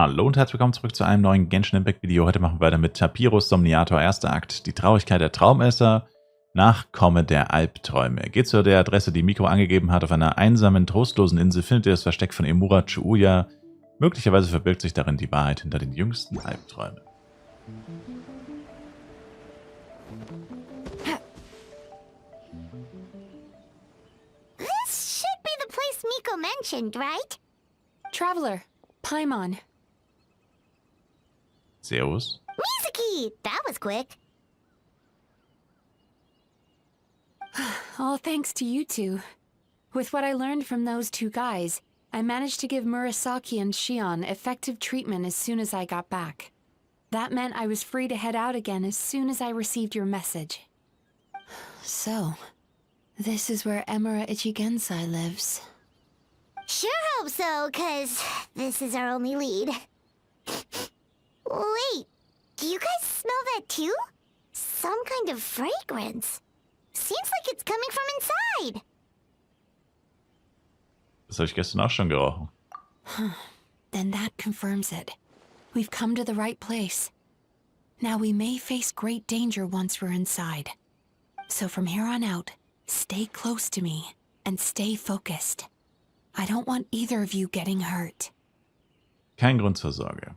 Hallo und herzlich willkommen zurück zu einem neuen Genshin Impact Video. Heute machen wir weiter mit Tapirus Somniator, erster Akt, die Traurigkeit der Traumesser, Nachkomme der Albträume. Geht zu der Adresse, die Miko angegeben hat. Auf einer einsamen, trostlosen Insel findet ihr das Versteck von Emura Chuuya. Möglicherweise verbirgt sich darin die Wahrheit hinter den jüngsten Albträumen. This should be the place Miko mentioned, right? Traveler, Paimon. Servus. Mizuki! That was quick. All thanks to you two. With what I learned from those two guys, I managed to give Murasaki and Shion effective treatment as soon as I got back. That meant I was free to head out again as soon as I received your message. So, this is where Emura Ichigensai lives. Sure hope so, 'cause this is our only lead. Wait, do you guys smell that too? Some kind of fragrance. Seems like it's coming from inside. Das habe ich gestern auch schon gerochen. Then that confirms it. We've come to the right place. Now we may face great danger once we're inside. So from here on out, stay close to me and stay focused. I don't want either of you getting hurt. Kein Grund zur Sorge.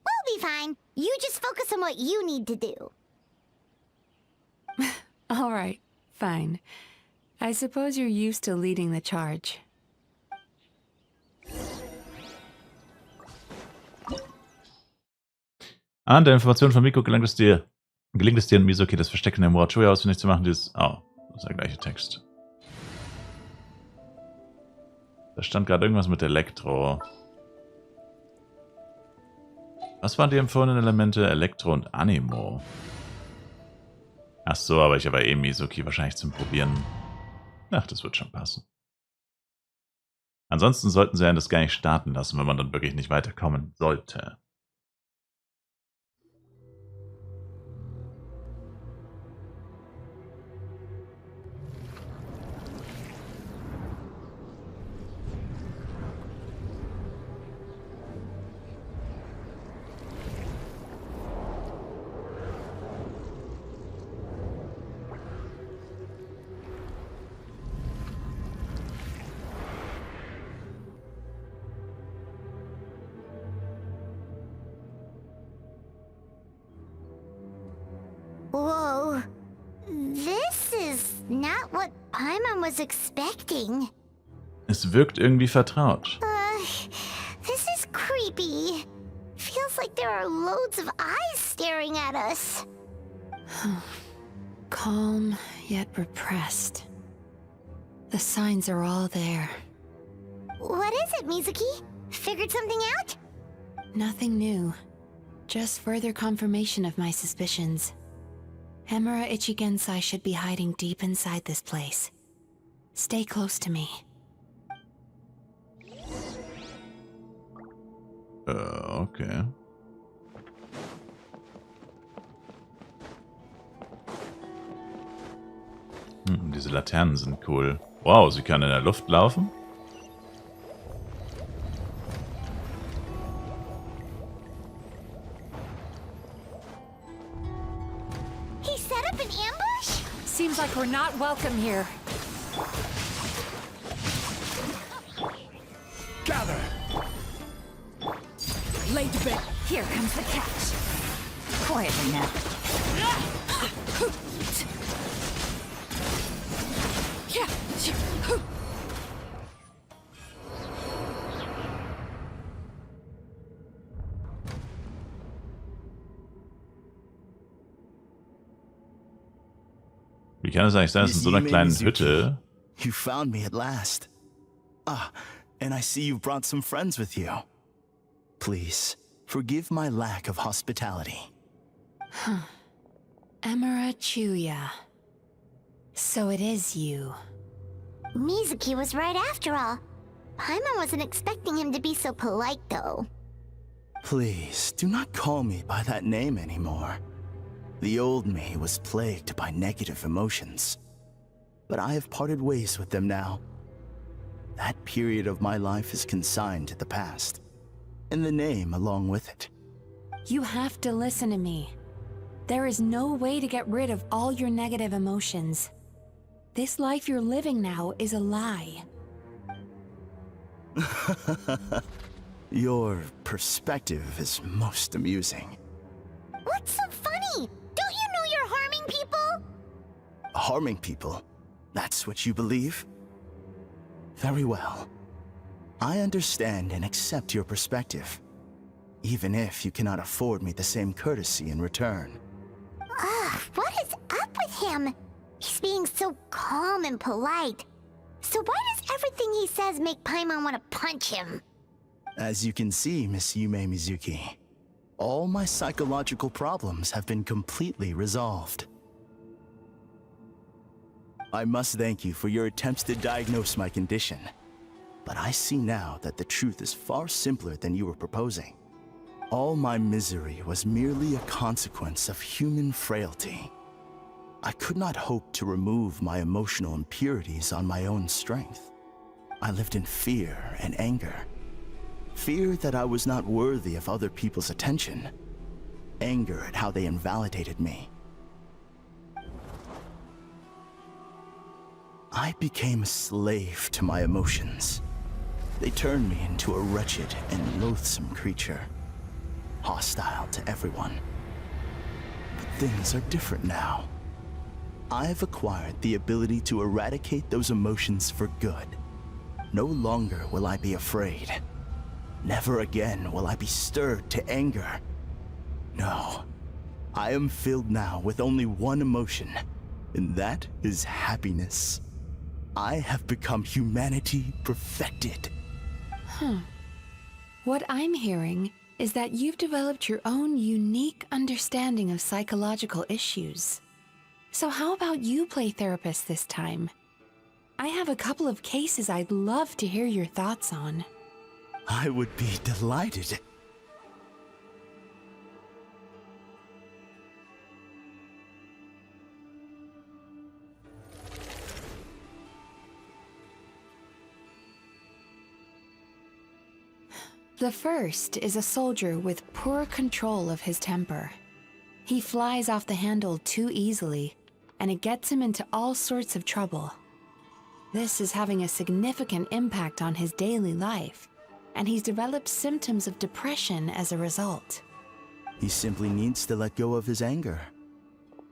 We'll be fine. You just focus on what you need to do. All right, fine. I suppose you're used to leading the charge. An der Information von Miko gelingt es dir und Mizuki, das Versteck in der Emura Chuuya ausfindig zu machen. Das ist der gleiche Text. Da stand gerade irgendwas mit Elektro. Was waren die empfohlenen Elemente? Elektro und Animo. Ach so, aber ich habe ja Mizuki wahrscheinlich zum Probieren. Ach, das wird schon passen. Ansonsten sollten sie einen das gar nicht starten lassen, wenn man dann wirklich nicht weiterkommen sollte. Whoa. This is not what Paimon was expecting. Es wirkt irgendwie vertraut. This is creepy. Feels like there are loads of eyes staring at us. Calm, yet repressed. The signs are all there. What is it, Mizuki? Figured something out? Nothing new. Just further confirmation of my suspicions. Emura Ichigensai should be hiding deep inside this place. Stay close to me. Okay. Diese Laternen sind cool. Wow, sie kann in der Luft laufen? He set up an ambush? Seems like we're not welcome here. Gather! Late to bed. Here comes the catch. Quietly now. Wie kann es eigentlich sein, dass in so einer kleinen Hütte... You found me at last. And I see you brought some friends with you. Please, forgive my lack of hospitality. Emura Chuuya. So it is you. Mizuki was right after all. Paimon wasn't expecting him to be so polite, though. Please, do not call me by that name anymore. The old me was plagued by negative emotions. But I have parted ways with them now. That period of my life is consigned to the past. and the name along with it. You have to listen to me. There is no way to get rid of all your negative emotions. This life you're living now is a lie. Your perspective is most amusing. What's so funny? Don't you know you're harming people? Harming people? That's what you believe? Very well. I understand and accept your perspective, even if you cannot afford me the same courtesy in return. Ugh, what is up with him? He's being so calm and polite. So why does everything he says make Paimon want to punch him? As you can see, Miss Yume Mizuki, all my psychological problems have been completely resolved. I must thank you for your attempts to diagnose my condition, but I see now that the truth is far simpler than you were proposing. All my misery was merely a consequence of human frailty. I could not hope to remove my emotional impurities on my own strength. I lived in fear and anger. Fear that I was not worthy of other people's attention. Anger at how they invalidated me. I became a slave to my emotions. They turned me into a wretched and loathsome creature, hostile to everyone. But things are different now. I've acquired the ability to eradicate those emotions for good. No longer will I be afraid. Never again will I be stirred to anger. No, I am filled now with only one emotion, and that is happiness. I have become humanity perfected. What I'm hearing is that you've developed your own unique understanding of psychological issues. So how about you play therapist this time? I have a couple of cases I'd love to hear your thoughts on. I would be delighted. The first is a soldier with poor control of his temper. He flies off the handle too easily, and it gets him into all sorts of trouble. This is having a significant impact on his daily life, and he's developed symptoms of depression as a result. He simply needs to let go of his anger.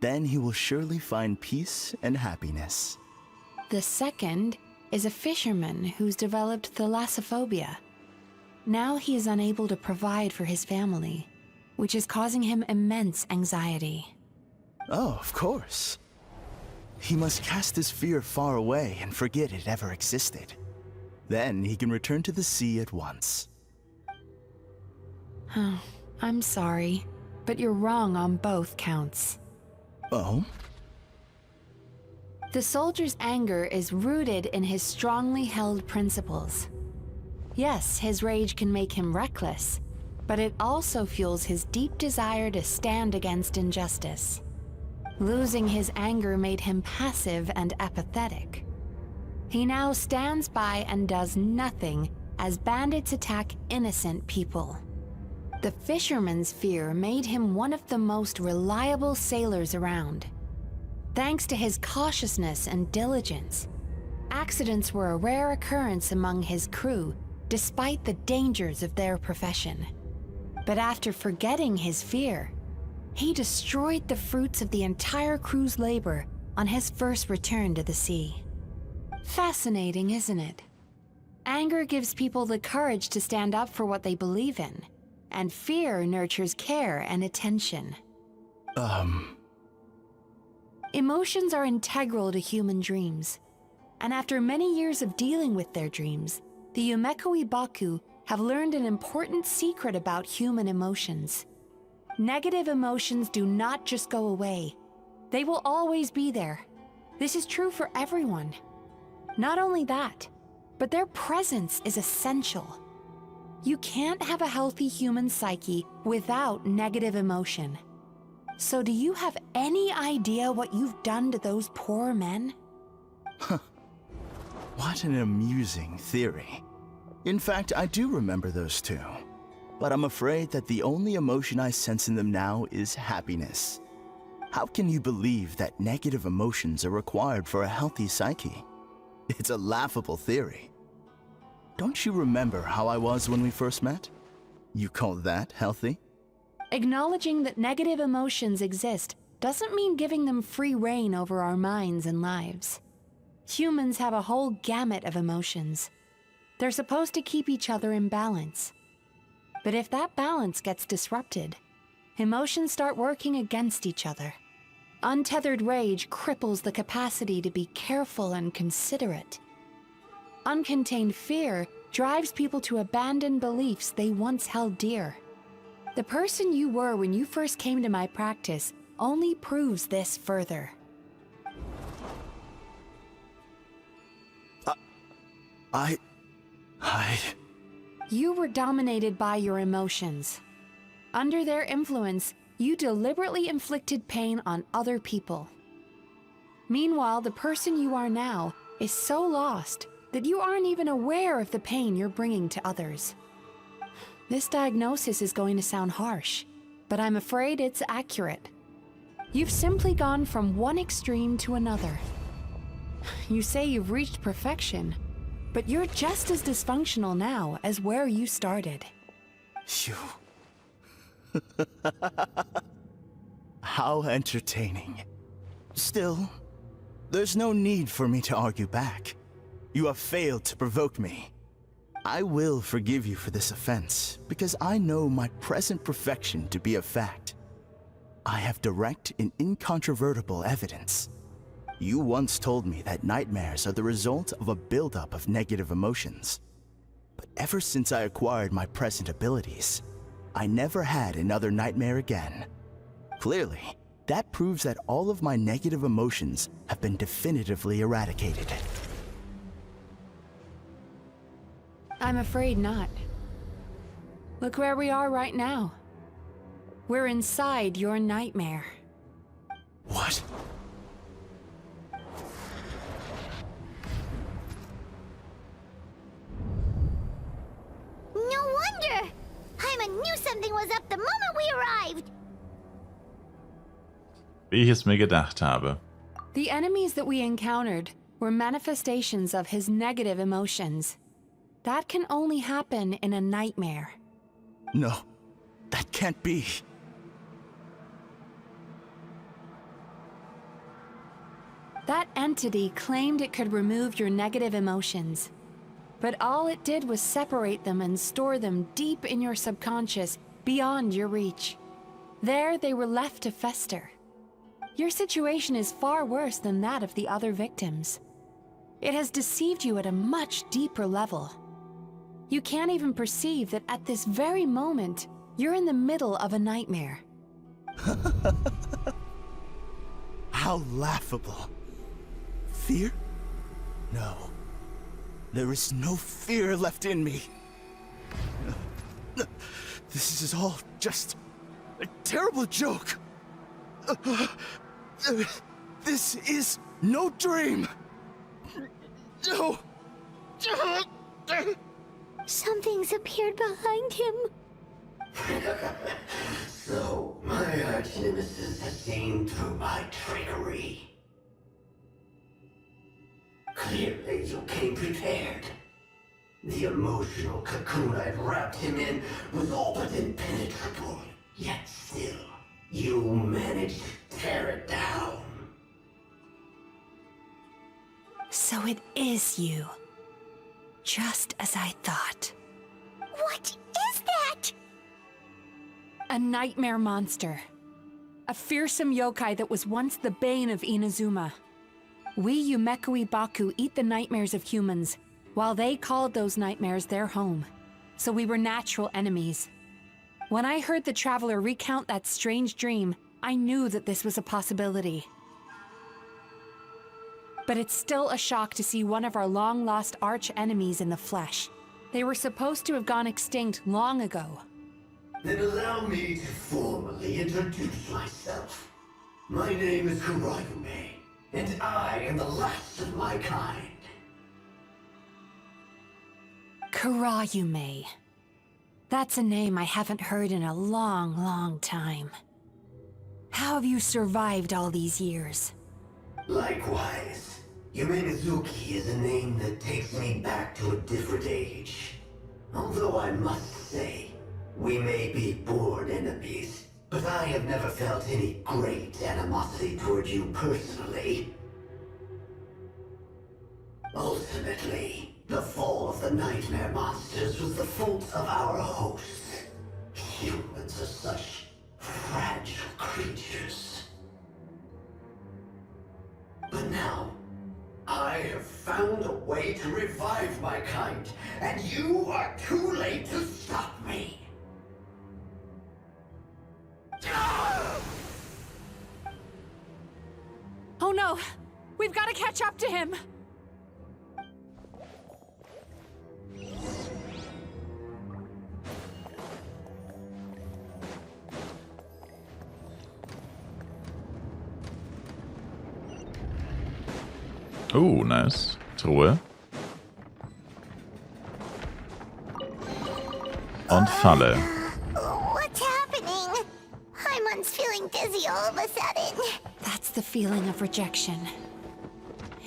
Then he will surely find peace and happiness. The second is a fisherman who's developed thalassophobia. Now he is unable to provide for his family, which is causing him immense anxiety. Oh, of course. He must cast his fear far away and forget it ever existed. Then he can return to the sea at once. Oh, I'm sorry, but you're wrong on both counts. Oh? The soldier's anger is rooted in his strongly held principles. Yes, his rage can make him reckless, but it also fuels his deep desire to stand against injustice. Losing his anger made him passive and apathetic. He now stands by and does nothing as bandits attack innocent people. The fisherman's fear made him one of the most reliable sailors around. Thanks to his cautiousness and diligence, accidents were a rare occurrence among his crew despite the dangers of their profession. But after forgetting his fear, he destroyed the fruits of the entire crew's labor on his first return to the sea. Fascinating, isn't it? Anger gives people the courage to stand up for what they believe in, and fear nurtures care and attention. Emotions are integral to human dreams, and after many years of dealing with their dreams, the Yumeko Ibaku have learned an important secret about human emotions. Negative emotions do not just go away. They will always be there. This is true for everyone. Not only that, but their presence is essential. You can't have a healthy human psyche without negative emotion. So do you have any idea what you've done to those poor men? What an amusing theory. In fact, I do remember those two. but I'm afraid that the only emotion I sense in them now is happiness. How can you believe that negative emotions are required for a healthy psyche? It's a laughable theory. Don't you remember how I was when we first met? You call that healthy? Acknowledging that negative emotions exist doesn't mean giving them free rein over our minds and lives. Humans have a whole gamut of emotions. They're supposed to keep each other in balance. But if that balance gets disrupted, emotions start working against each other. Untethered rage cripples the capacity to be careful and considerate. Uncontained fear drives people to abandon beliefs they once held dear. The person you were when you first came to my practice only proves this further. You were dominated by your emotions. Under their influence, you deliberately inflicted pain on other people. Meanwhile, the person you are now is so lost that you aren't even aware of the pain you're bringing to others. This diagnosis is going to sound harsh, but I'm afraid it's accurate. You've simply gone from one extreme to another. You say you've reached perfection, but you're just as dysfunctional now as where you started. You... How entertaining. Still, there's no need for me to argue back. You have failed to provoke me. I will forgive you for this offense, because I know my present perfection to be a fact. I have direct and incontrovertible evidence. You once told me that nightmares are the result of a buildup of negative emotions. But ever since I acquired my present abilities, I never had another nightmare again. Clearly, that proves that all of my negative emotions have been definitively eradicated. I'm afraid not. Look where we are right now. We're inside your nightmare. What? No wonder! Hyman knew something was up the moment we arrived! Wie ich es mir gedacht habe. The enemies that we encountered were manifestations of his negative emotions. That can only happen in a nightmare. No, that can't be. That entity claimed it could remove your negative emotions. But all it did was separate them and store them deep in your subconscious, beyond your reach. There they were left to fester. Your situation is far worse than that of the other victims. It has deceived you at a much deeper level. You can't even perceive that at this very moment, you're in the middle of a nightmare. How laughable. Fear? No. There is no fear left in me. This is all just a terrible joke. This is no dream. No. Something's appeared behind him. So, my arch-nemesis has seen through my trickery. Clearly, you came prepared. The emotional cocoon I'd wrapped him in was all but impenetrable. Yet still, you managed to tear it down. So it is you. Just as I thought. What is that? A nightmare monster. A fearsome yokai that was once the bane of Inazuma. We Yumekui Baku eat the nightmares of humans, while they called those nightmares their home. So we were natural enemies. When I heard the traveler recount that strange dream, I knew that this was a possibility. But it's still a shock to see one of our long-lost arch-enemies in the flesh. They were supposed to have gone extinct long ago. Then allow me to formally introduce myself. My name is Kurayume, and I am the last of my kind. Kurayume. That's a name I haven't heard in a long, long time. How have you survived all these years? Likewise, Yumenazuki is a name that takes me back to a different age. Although I must say, we may be born enemies, but I have never felt any great animosity toward you personally. Ultimately, the fall of the nightmare monsters was the fault of our hosts. Humans are such fragile creatures. But now, I have found a way to revive my kind, and you are too late to stop me. Oh no! We've got to catch up to him! Oh, nice. Truhe. Und Falle. What's happening? Paimon's feeling dizzy all of a sudden. That's the feeling of rejection.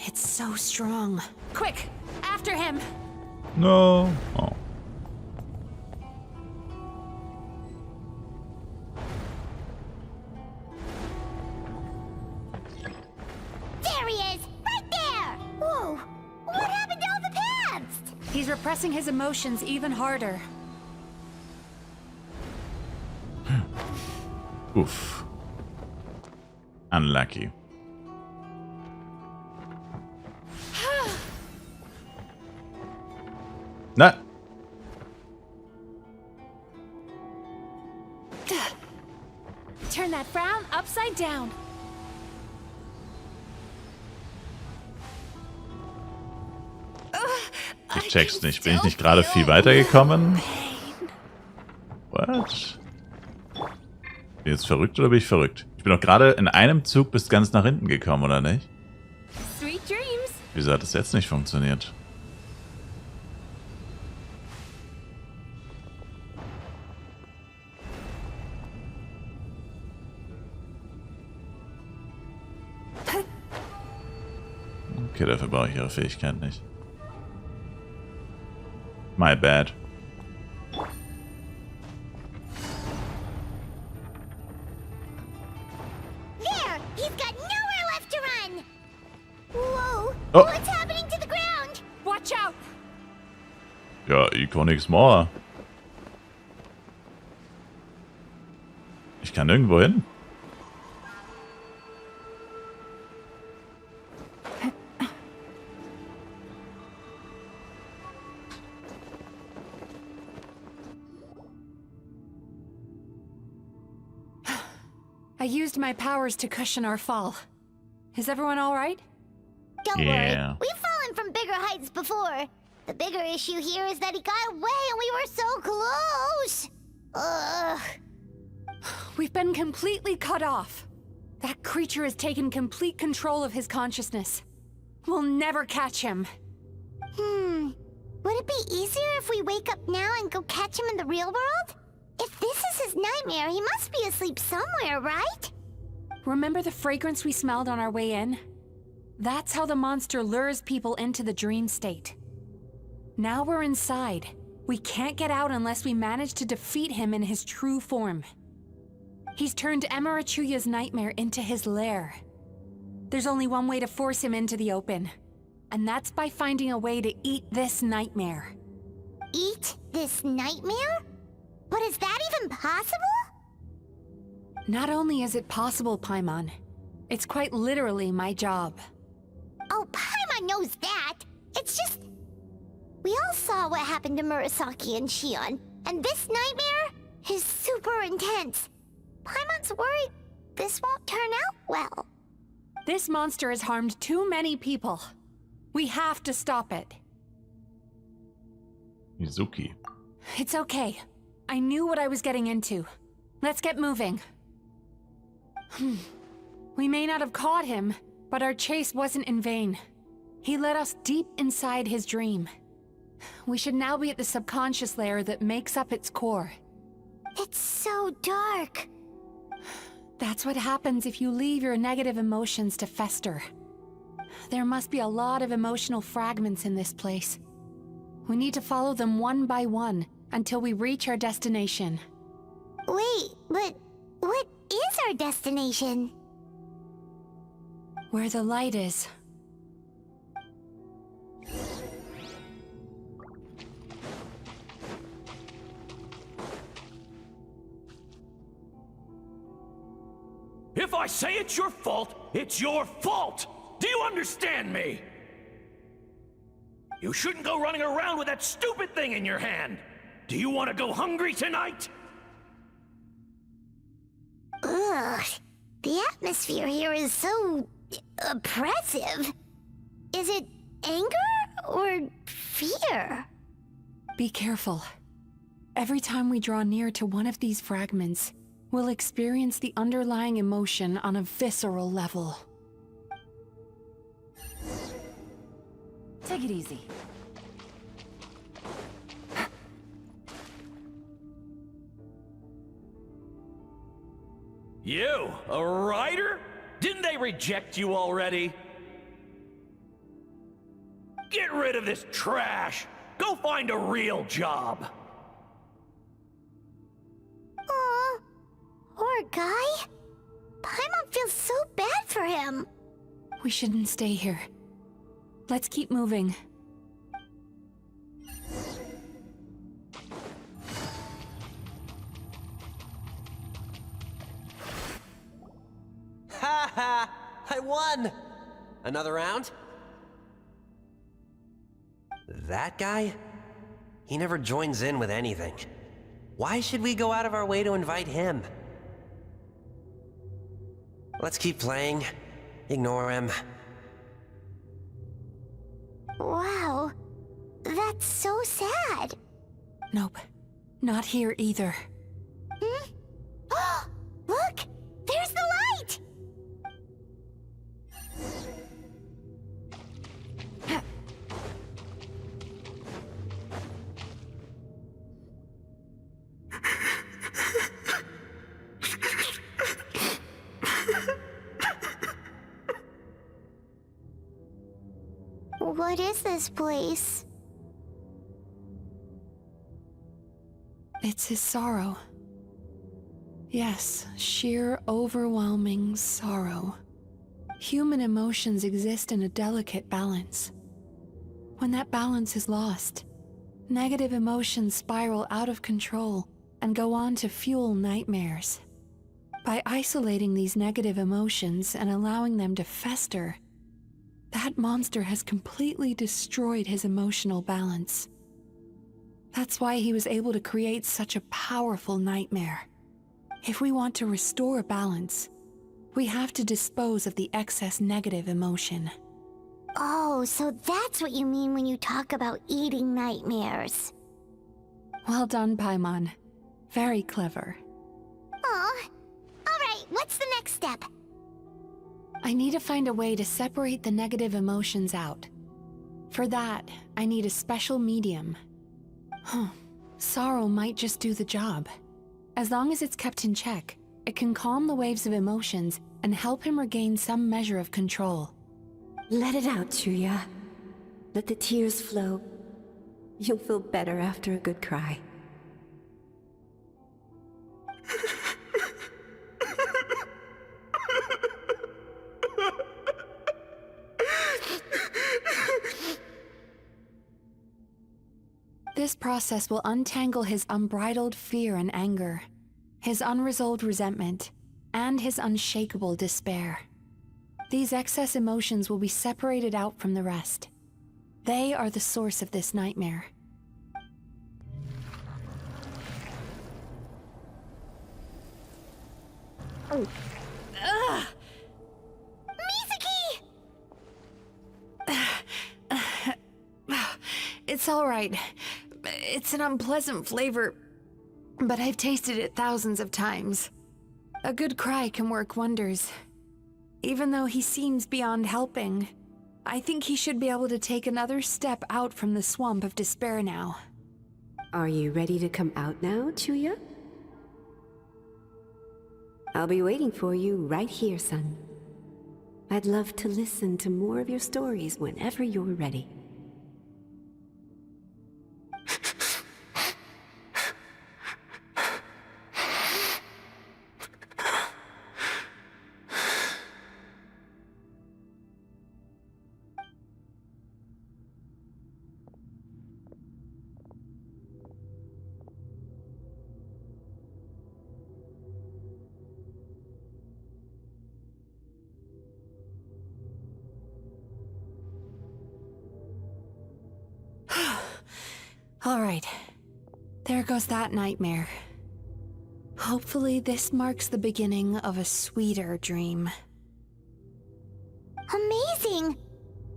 It's so strong. Quick! After him! No. Oh. There he is! Right there! Whoa! What happened to all the paths? He's repressing his emotions even harder. Oof. Unlucky. Na. Turn that frown upside down. Ich check's nicht. Bin ich nicht gerade viel weitergekommen? What? Bin ich jetzt verrückt oder bin ich verrückt? Ich bin doch gerade in einem Zug bis ganz nach hinten gekommen, oder nicht? Sweet dreams. Wieso hat das jetzt nicht funktioniert? Okay, dafür brauche ich ihre Fähigkeit nicht. My bad. There! He's got nowhere left to run! Whoa! Oh. What's happening to the ground? Watch out! Ja, ich kann nichts machen. Ich kann nirgendwo hin. I used my powers to cushion our fall. Is everyone all right? Don't Yeah. worry, we've fallen from bigger heights before. The bigger issue here is that he got away and we were so close! Ugh. We've been completely cut off. That creature has taken complete control of his consciousness. We'll never catch him. Would it be easier if we wake up now and go catch him in the real world? If this is his nightmare, he must be asleep somewhere, right? Remember the fragrance we smelled on our way in? That's how the monster lures people into the dream state. Now we're inside. We can't get out unless we manage to defeat him in his true form. He's turned Emarachuya's nightmare into his lair. There's only one way to force him into the open, and that's by finding a way to eat this nightmare. Eat this nightmare? But is that even possible? Not only is it possible, Paimon, it's quite literally my job. Oh, Paimon knows that. It's just... We all saw what happened to Murasaki and Shion, and this nightmare is super intense. Paimon's worried this won't turn out well. This monster has harmed too many people. We have to stop it. Mizuki. It's okay. I knew what I was getting into. Let's get moving. We may not have caught him, but our chase wasn't in vain. He led us deep inside his dream. We should now be at the subconscious layer that makes up its core. It's so dark. That's what happens if you leave your negative emotions to fester. There must be a lot of emotional fragments in this place. We need to follow them one by one until we reach our destination. Wait, but what is our destination? Where the light is. If I say it's your fault, it's your fault! Do you understand me? You shouldn't go running around with that stupid thing in your hand! Do you want to go hungry tonight? Ugh, the atmosphere here is so oppressive. Is it anger or fear? Be careful. Every time we draw near to one of these fragments, we'll experience the underlying emotion on a visceral level. Take it easy. You, a writer? Didn't they reject you already? Get rid of this trash! Go find a real job! Aw, poor guy. Paimon feels so bad for him. We shouldn't stay here. Let's keep moving. Ha ha! I won! Another round? That guy? He never joins in with anything. Why should we go out of our way to invite him? Let's keep playing. Ignore him. Wow, that's so sad. Nope. Not here either. Hmm? Look! There's the light! What is this place? It's his sorrow. Yes, sheer overwhelming sorrow. Human emotions exist in a delicate balance. When that balance is lost, negative emotions spiral out of control and go on to fuel nightmares. By isolating these negative emotions and allowing them to fester, that monster has completely destroyed his emotional balance. That's why he was able to create such a powerful nightmare. If we want to restore balance, we have to dispose of the excess negative emotion. Oh, so that's what you mean when you talk about eating nightmares. Well done, Paimon. Very clever. Aw. Alright, what's the next step? I need to find a way to separate the negative emotions out. For that, I need a special medium. Sorrow might just do the job. As long as it's kept in check, it can calm the waves of emotions and help him regain some measure of control. Let it out, Chuya. Let the tears flow. You'll feel better after a good cry. This process will untangle his unbridled fear and anger, his unresolved resentment, and his unshakable despair. These excess emotions will be separated out from the rest. They are the source of this nightmare. Mizuki! It's all right. It's an unpleasant flavor, but I've tasted it thousands of times. A good cry can work wonders. Even though he seems beyond helping, I think he should be able to take another step out from the swamp of despair now. Are you ready to come out now, Chuya? I'll be waiting for you right here, son. I'd love to listen to more of your stories whenever you're ready. All right. There goes that nightmare. Hopefully this marks the beginning of a sweeter dream. Amazing!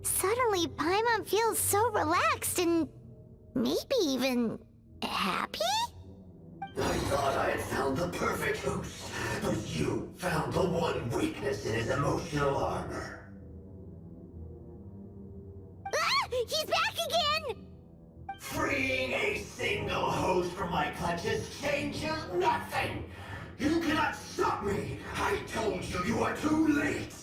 Suddenly, Paimon feels so relaxed and maybe even happy? I thought I had found the perfect host, but you found the one weakness in his emotional armor. Ah! He's back again! Freeing a single host from my clutches changes nothing! You cannot stop me! I told you you are too late!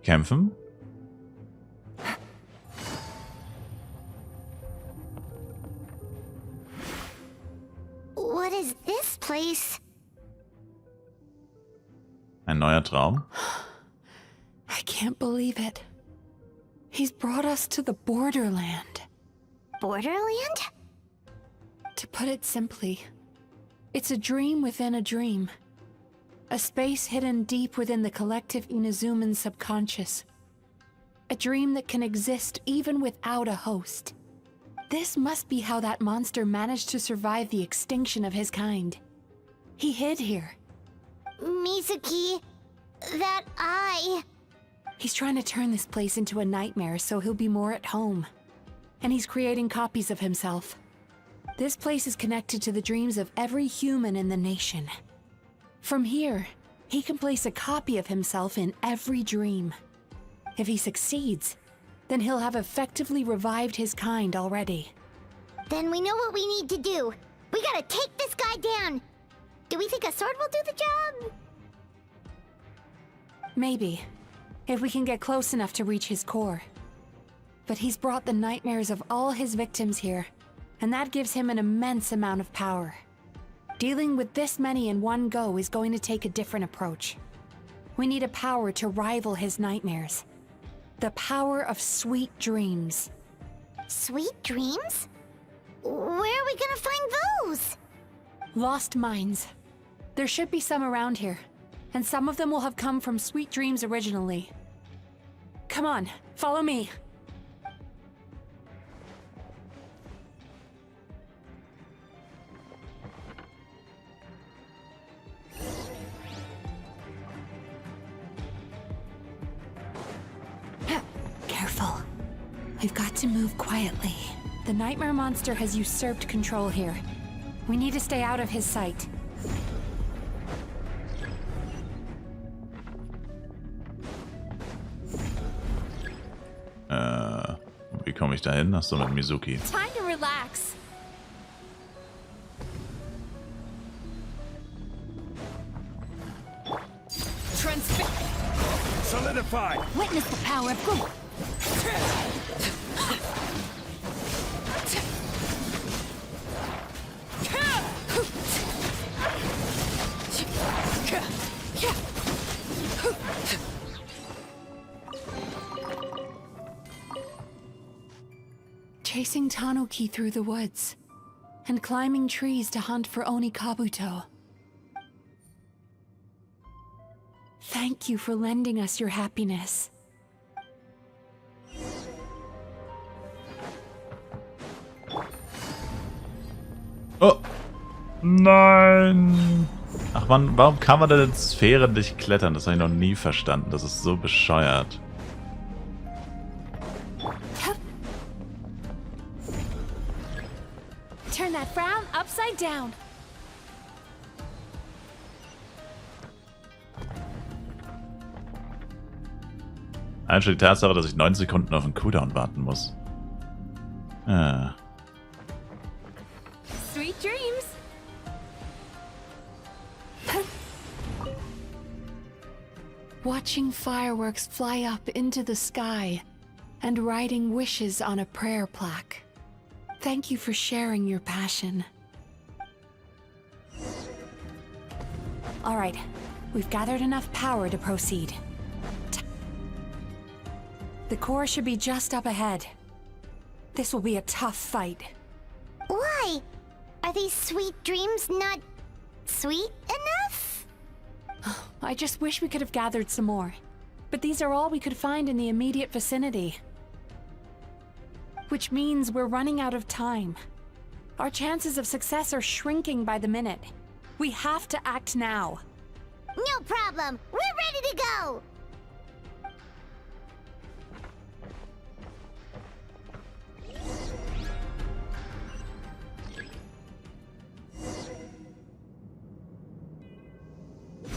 Kämpfen? What is this place? Ein neuer Traum? I can't believe it. He's brought us to the borderland. Borderland? To put it simply, it's a dream within a dream. A space hidden deep within the collective Inazuman subconscious. A dream that can exist even without a host. This must be how that monster managed to survive the extinction of his kind. He hid here. Mizuki, that eye. He's trying to turn this place into a nightmare so he'll be more at home. And he's creating copies of himself. This place is connected to the dreams of every human in the nation. From here, he can place a copy of himself in every dream. If he succeeds, then he'll have effectively revived his kind already. Then we know what we need to do. We gotta take this guy down. Do we think a sword will do the job? Maybe, if we can get close enough to reach his core. But he's brought the nightmares of all his victims here, and that gives him an immense amount of power. Dealing with this many in one go is going to take a different approach. We need a power to rival his nightmares. The power of sweet dreams. Sweet dreams? Where are we gonna find those? Lost minds. There should be some around here, and some of them will have come from sweet dreams originally. Come on, follow me. Careful. We've got to move quietly. The nightmare monster has usurped control here. We need to stay out of his sight. Wie komme ich da hin? Achso, mit Mizuki. Time to relax. Solidify! Witness the power of good. Chasing Tanuki through the woods, and climbing trees to hunt for Oni Kabuto. Thank you for lending us your happiness. Oh! Nein! Ach man, warum kann man denn in Sphären nicht klettern? Das habe ich noch nie verstanden. Das ist so bescheuert. Turn Turn that frown upside down. Allein schon die Tatsache, dass ich 9 Sekunden auf den Cooldown warten muss. Ah. Sweet dreams. Watching fireworks fly up into the sky and writing wishes on a prayer plaque. Thank you for sharing your passion. All right, we've gathered enough power to proceed. The core should be just up ahead. This will be a tough fight. Why? Are these sweet dreams not sweet enough? I just wish we could have gathered some more. But these are all we could find in the immediate vicinity. Which means we're running out of time. Our chances of success are shrinking by the minute. We have to act now. No problem. We're ready to go.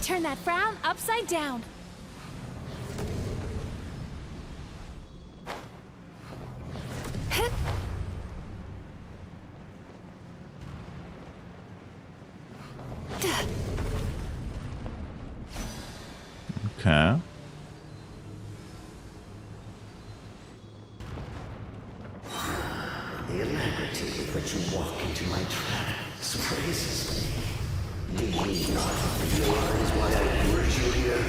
Turn that frown upside down. Okay. The alacrity with which you walk into my trap surprises me. Do you not realize why I brought you here?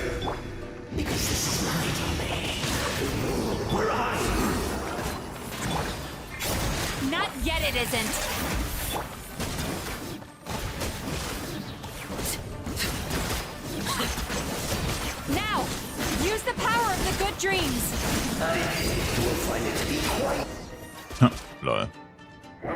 Because this is my domain. Where I am. Not yet, it isn't. Now, use the power of the good dreams. I think you will find it to be quite... Lol. I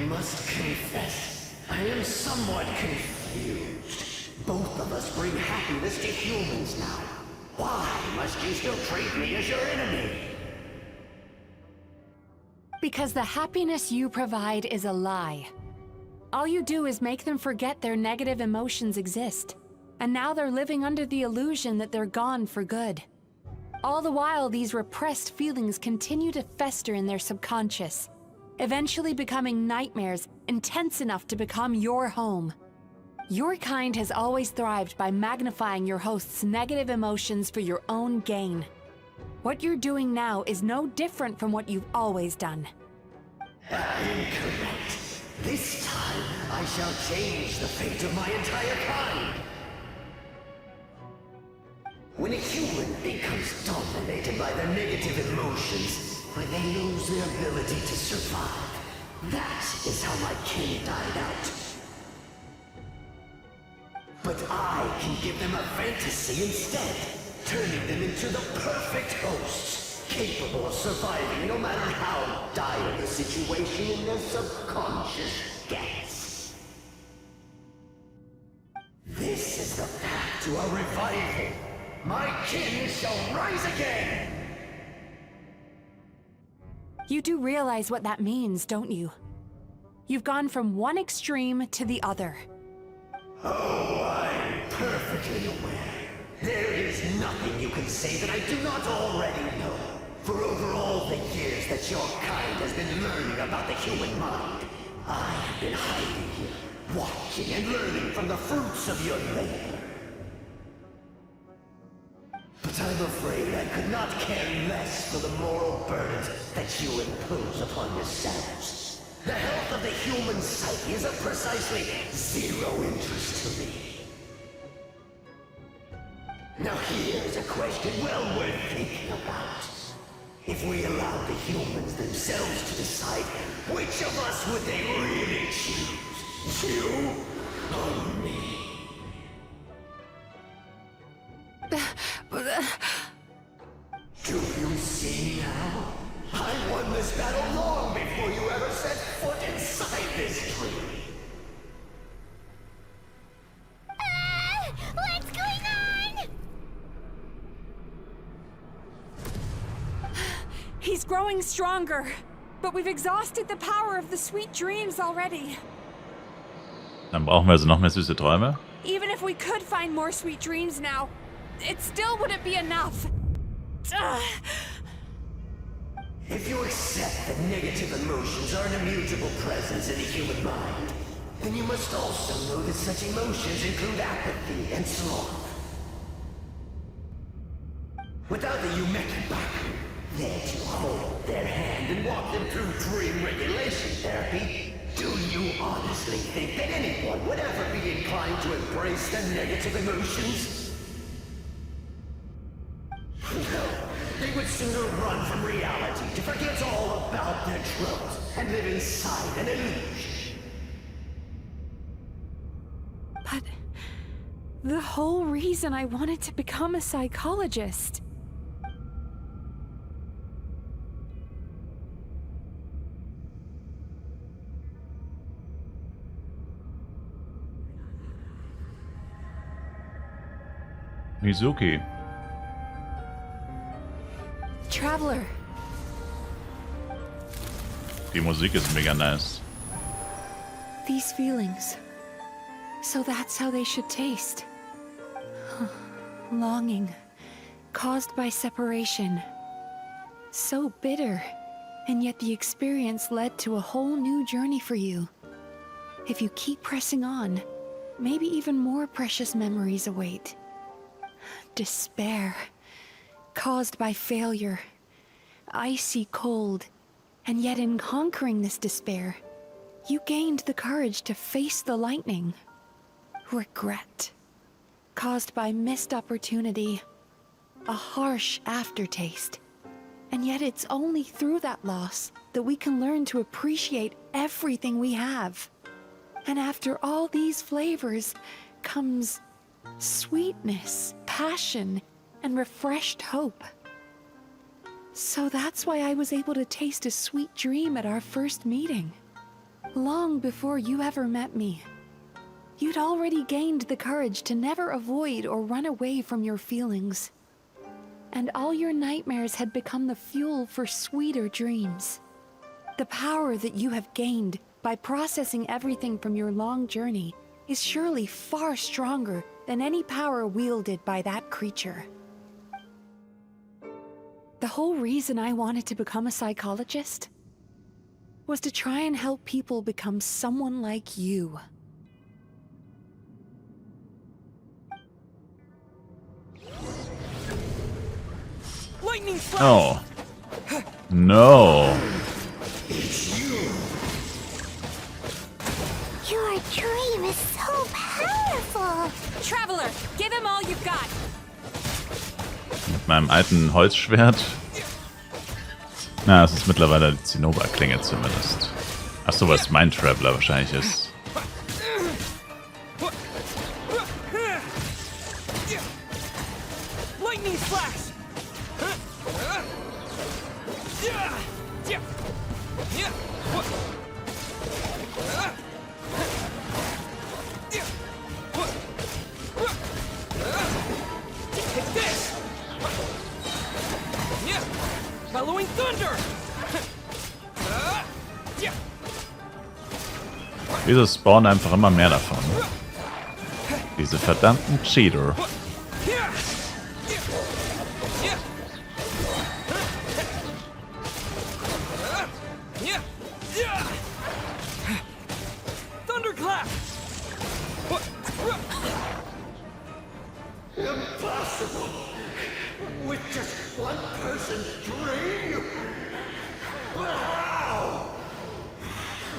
must confess, I am somewhat confused. Both of us bring happiness to humans now. Why must you still treat me as your enemy? Because the happiness you provide is a lie. All you do is make them forget their negative emotions exist. And now they're living under the illusion that they're gone for good. All the while, these repressed feelings continue to fester in their subconscious, eventually becoming nightmares intense enough to become your home. Your kind has always thrived by magnifying your host's negative emotions for your own gain. What you're doing now is no different from what you've always done. Incorrect. This time, I shall change the fate of my entire kind. When a human becomes dominated by their negative emotions, when they lose their ability to survive, that is how my kin died out. But I can give them a fantasy instead, turning them into the perfect hosts, capable of surviving no matter how dire the situation in their subconscious gets. This is the path to a revival. My kin shall rise again! You do realize what that means, don't you? You've gone from one extreme to the other. Oh, I'm perfectly aware. There is nothing you can say that I do not already know. For over all the years that your kind has been learning about the human mind, I have been hiding here, watching and learning from the fruits of your labor. But I'm afraid I could not care less for the moral burdens that you impose upon yourselves. The health of the human psyche is of precisely zero interest to me. Now here's a question well worth thinking about. If we allowed the humans themselves to decide, which of us would they really choose? You or me? Do you see now? I won this battle long before you ever set foot inside this tree. What's going on? He's growing stronger. but we've exhausted the power of the sweet dreams already. Dann brauchen wir also noch mehr süße Träume. Even if we could find more sweet dreams now, it still wouldn't be enough. If you accept that negative emotions are an immutable presence in the human mind, then you must also know that such emotions include apathy and sloth. Without the Yumekibaku there to hold their hand and walk them through dream regulation therapy, do you honestly think that anyone would ever be inclined to embrace the negative emotions? No, they would sooner run from reality to forget all about their troubles and live inside an illusion. But the whole reason I wanted to become a psychologist. Mizuki. Traveler. Die Musik ist mega nice. These feelings. So that's how they should taste. Longing. Caused by separation. So bitter. And yet the experience led to a whole new journey for you. If you keep pressing on, maybe even more precious memories await. Despair. Caused by failure. Icy cold. And yet in conquering this despair, you gained the courage to face the lightning. Regret. Caused by missed opportunity. A harsh aftertaste. And yet it's only through that loss that we can learn to appreciate everything we have. And after all these flavors comes sweetness, passion, and refreshed hope. So that's why I was able to taste a sweet dream at our first meeting. Long before you ever met me. You'd already gained the courage to never avoid or run away from your feelings. And all your nightmares had become the fuel for sweeter dreams. The power that you have gained by processing everything from your long journey is surely far stronger than any power wielded by that creature. The whole reason I wanted to become a psychologist was to try and help people become someone like you. Lightning flash! Oh. No. Your dream is so powerful. Traveler, give him all you've got. Mit meinem alten Holzschwert. Na, es ist mittlerweile die Zinnober-Klinge zumindest. Achso, was mein Traveler wahrscheinlich ist. Lightning flash! Take this! Bellowing thunder! Wieso spawnen einfach immer mehr davon? Diese verdammten Cheater. Thunderclap! Impossible! With just one person's dream? But how?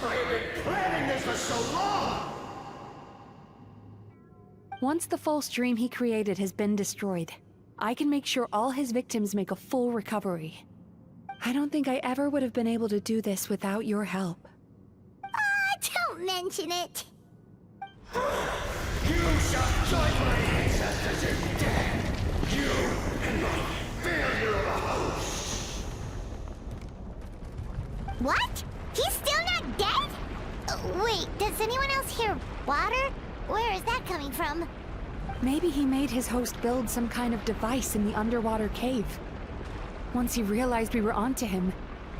I have been planning this for so long! Once the false dream he created has been destroyed, I can make sure all his victims make a full recovery. I don't think I ever would have been able to do this without your help. Don't mention it. You shall join my ancestors in death! You and my failure of a host! What? He's still not dead? Wait, does anyone else hear water? Where is that coming from? Maybe he made his host build some kind of device in the underwater cave. Once he realized we were onto him,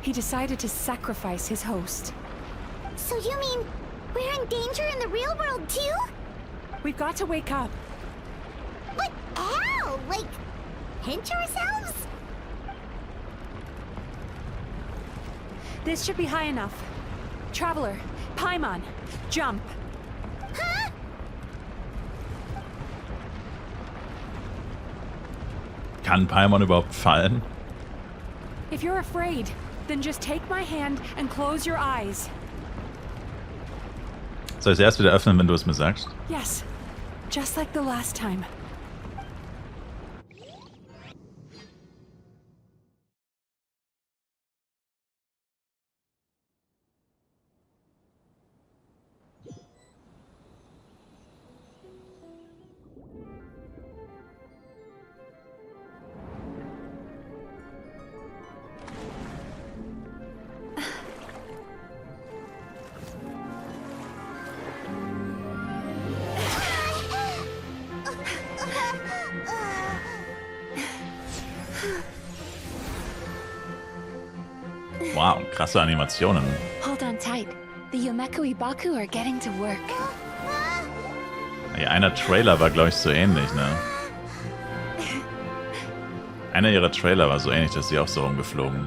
He decided to sacrifice his host. So you mean we're in danger in the real world too? We've got to wake up. But how? Like, pinch ourselves? This should be high enough. Traveler, Paimon, jump. Huh? Kann Paimon überhaupt fallen? If you're afraid, then just take my hand and close your eyes. Soll ich es erst wieder öffnen, wenn du es mir sagst? Yes, just like the last time. Wow, krasse Animationen. Hold on tight. The Yumeko Ibaku are getting to work. Ja, einer Trailer war, glaube ich, so ähnlich, ne? Einer ihrer Trailer war so ähnlich, dass sie auch so rumgeflogen.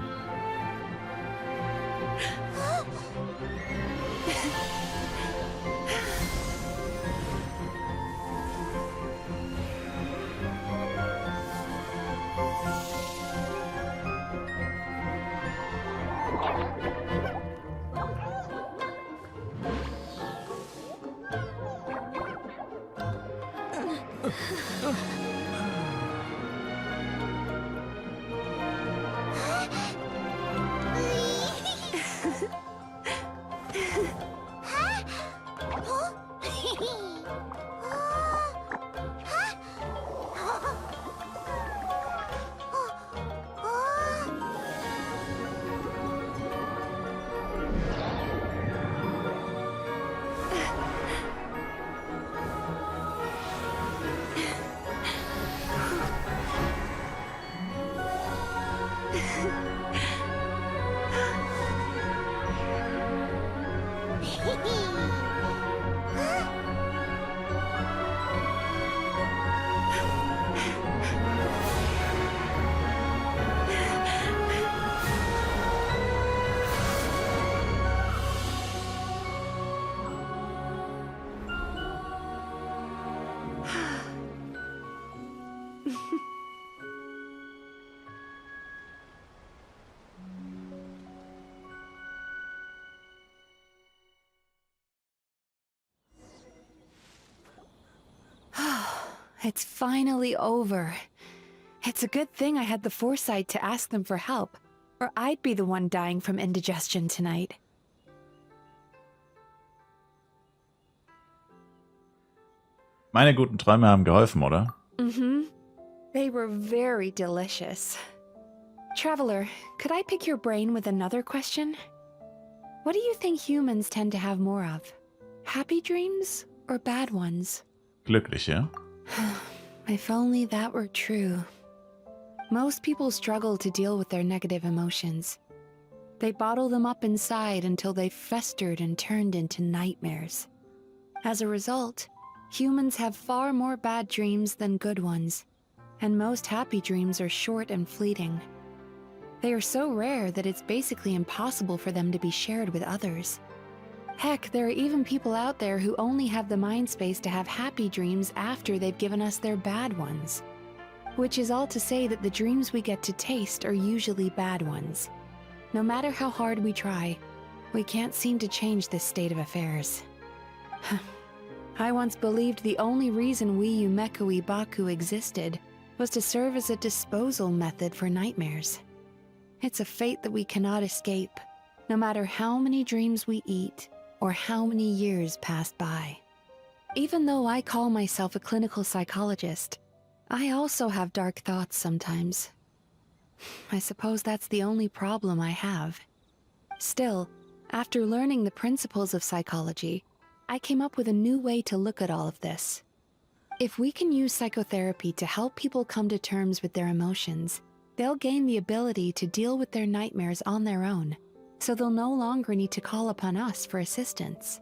It's finally over. It's a good thing I had the foresight to ask them for help, or I'd be the one dying from indigestion tonight. Meine guten Träume haben geholfen, oder? Mm-hmm. They were very delicious. Traveler, could I pick your brain with another question? What do you think humans tend to have more of? Happy dreams or bad ones? Glückliche. If only that were true. Most people struggle to deal with their negative emotions. They bottle them up inside until they've festered and turned into nightmares. As a result, humans have far more bad dreams than good ones, and most happy dreams are short and fleeting. They are so rare that it's basically impossible for them to be shared with others. Heck, there are even people out there who only have the mind space to have happy dreams after they've given us their bad ones. Which is all to say that the dreams we get to taste are usually bad ones. No matter how hard we try, we can't seem to change this state of affairs. I once believed the only reason we Yumeko Ibaku existed was to serve as a disposal method for nightmares. It's a fate that we cannot escape, no matter how many dreams we eat or how many years pass by. Even though I call myself a clinical psychologist, I also have dark thoughts sometimes. I suppose that's the only problem I have. Still, after learning the principles of psychology, I came up with a new way to look at all of this. If we can use psychotherapy to help people come to terms with their emotions, they'll gain the ability to deal with their nightmares on their own, so they'll no longer need to call upon us for assistance.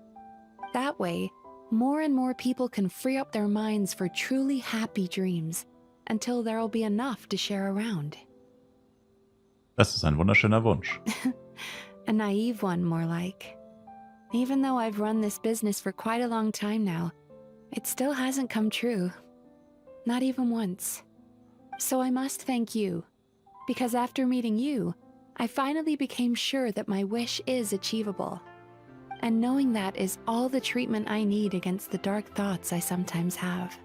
That way, more and more people can free up their minds for truly happy dreams, until there'll be enough to share around. Das ist ein wunderschöner Wunsch. A naive one, more like. Even though I've run this business for quite a long time now, it still hasn't come true. Not even once. So I must thank you, because after meeting you, I finally became sure that my wish is achievable. And knowing that is all the treatment I need against the dark thoughts I sometimes have.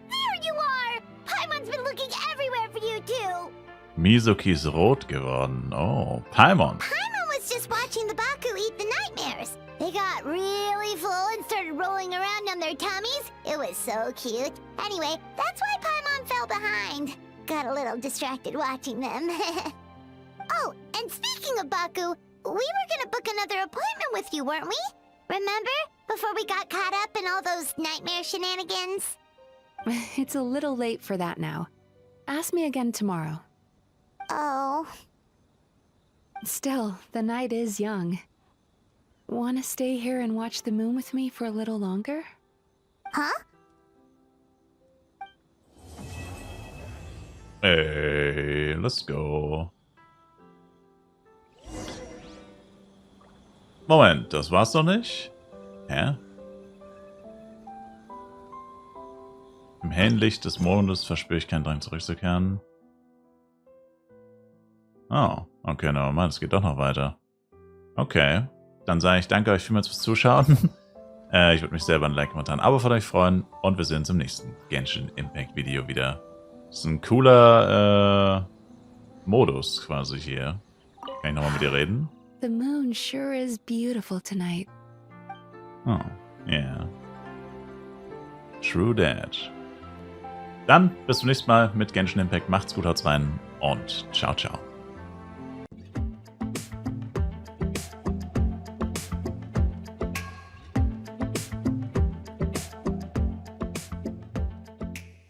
There you are! Paimon's been looking everywhere for you too! Mizuki ist rot geworden. Oh, Paimon. Paimon was just watching the Baku eat the nightmares. They got really full and started rolling around on their tummies. It was so cute. Anyway, that's why Paimon fell behind. Got a little distracted watching them. Oh, and speaking of Baku, we were gonna book another appointment with you, weren't we? Remember? Before we got caught up in all those nightmare shenanigans? It's a little late for that now. Ask me again tomorrow. Oh. Still, the night is young. Wanna stay here and watch the moon with me for a little longer? Huh? Hey, let's go. Moment, das war's doch nicht? Hä? Im hellen Licht des Mondes verspüre ich keinen Drang zurückzukehren. Oh, okay, normal, es geht doch noch weiter. Okay, dann sage ich danke euch vielmals fürs Zuschauen. Ich würde mich selber ein Like und ein Abo von euch freuen und wir sehen uns im nächsten Genshin Impact Video wieder. Das ist ein cooler Modus quasi hier. Kann ich nochmal mit dir reden? The moon sure is beautiful tonight. Oh, yeah. True that. Dann bis zum nächsten Mal mit Genshin Impact. Macht's gut, haut's rein und ciao, ciao.